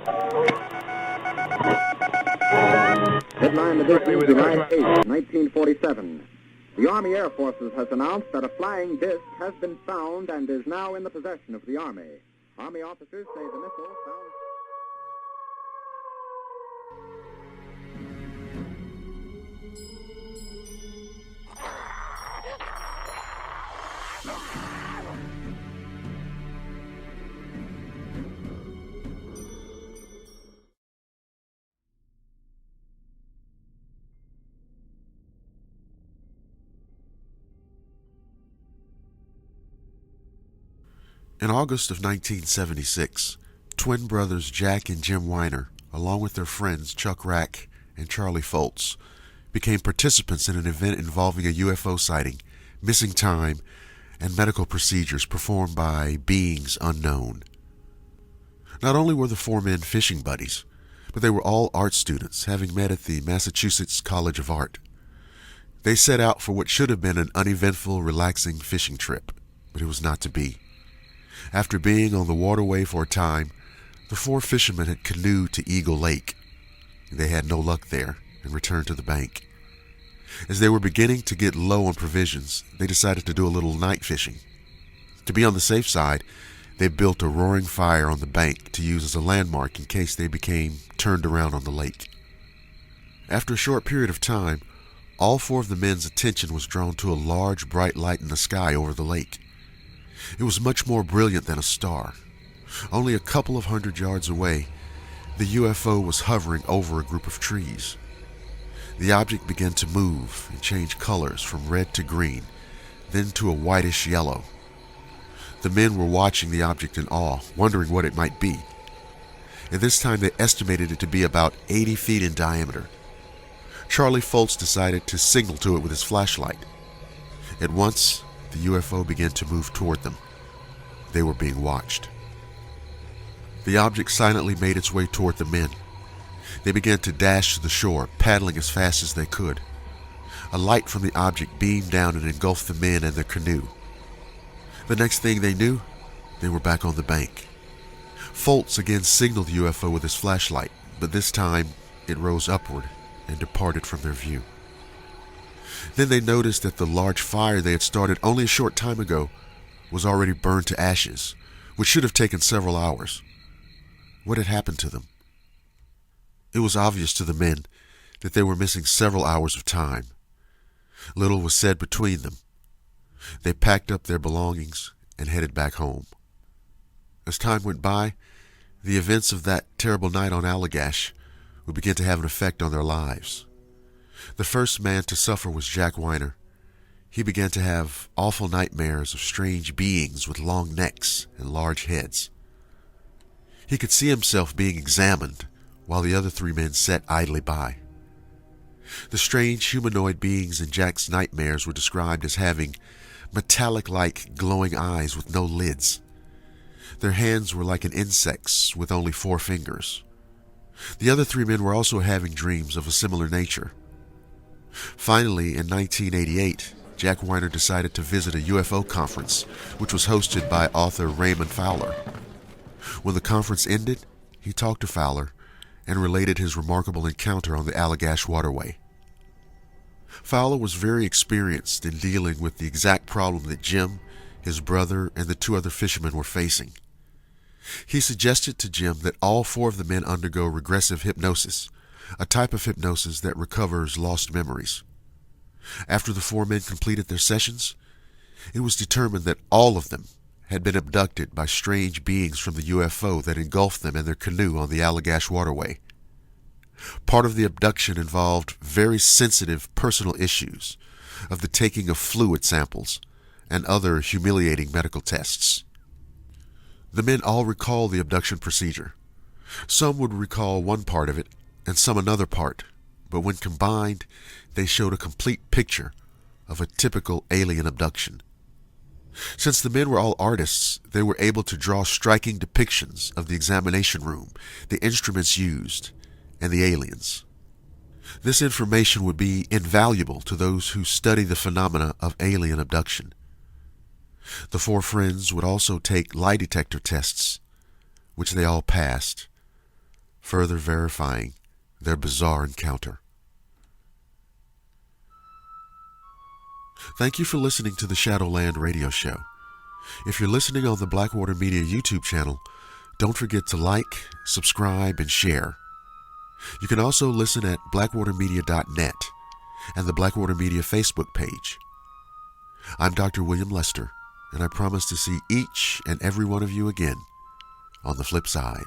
Headline edition, July 8, 1947. The Army Air Forces has announced that a flying disc has been found and is now in the possession of the Army. Army officers say the missile found... In August of 1976, twin brothers Jack and Jim Weiner, along with their friends Chuck Rack and Charlie Foltz, became participants in an event involving a UFO sighting, missing time, and medical procedures performed by beings unknown. Not only were the four men fishing buddies, but they were all art students, having met at the Massachusetts College of Art. They set out for what should have been an uneventful, relaxing fishing trip, but it was not to be. After being on the waterway for a time, the four fishermen had canoed to Eagle Lake. They had no luck there and returned to the bank. As they were beginning to get low on provisions, they decided to do a little night fishing. To be on the safe side, they built a roaring fire on the bank to use as a landmark in case they became turned around on the lake. After a short period of time, all four of the men's attention was drawn to a large, bright light in the sky over the lake. It was much more brilliant than a star. Only a couple of 100 yards away, the UFO was hovering over a group of trees. The object began to move and change colors from red to green, then to a whitish yellow. The men were watching the object in awe, wondering what it might be. At this time, they estimated it to be about 80 feet in diameter. Charlie Foltz decided to signal to it with his flashlight. At once, the UFO began to move toward them. They were being watched. The object silently made its way toward the men. They began to dash to the shore, paddling as fast as they could. A light from the object beamed down and engulfed the men and their canoe. The next thing they knew, they were back on the bank. Foltz again signaled the UFO with his flashlight, but this time it rose upward and departed from their view. Then they noticed that the large fire they had started only a short time ago was already burned to ashes, which should have taken several hours. What had happened to them? It was obvious to the men that they were missing several hours of time. Little was said between them. They packed up their belongings and headed back home. As time went by, the events of that terrible night on Allagash would begin to have an effect on their lives. The first man to suffer was Jack Weiner. He began to have awful nightmares of strange beings with long necks and large heads. He could see himself being examined while the other three men sat idly by. The strange humanoid beings in Jack's nightmares were described as having metallic-like glowing eyes with no lids. Their hands were like an insect's with only 4 fingers. The other three men were also having dreams of a similar nature. Finally, in 1988, Jack Weiner decided to visit a UFO conference, which was hosted by author Raymond Fowler. When the conference ended, he talked to Fowler and related his remarkable encounter on the Allagash waterway. Fowler was very experienced in dealing with the exact problem that Jim, his brother, and the 2 other fishermen were facing. He suggested to Jim that all 4 of the men undergo regressive hypnosis, a type of hypnosis that recovers lost memories. After the 4 men completed their sessions, it was determined that all of them had been abducted by strange beings from the UFO that engulfed them and their canoe on the Allagash waterway. Part of the abduction involved very sensitive personal issues of the taking of fluid samples and other humiliating medical tests. The men all recall the abduction procedure. Some would recall one part of it and some another part, but when combined, they showed a complete picture of a typical alien abduction. Since the men were all artists, they were able to draw striking depictions of the examination room, the instruments used, and the aliens. This information would be invaluable to those who study the phenomena of alien abduction. The 4 friends would also take lie detector tests, which they all passed. further verifying their bizarre encounter. Thank you for listening to the Shadowland radio show. If you're listening on the Blackwater Media YouTube channel, don't forget to like, subscribe, and share. You can also listen at blackwatermedia.net and the Blackwater Media Facebook page. I'm Dr. William Lester, and I promise to see each and every one of you again on the flip side.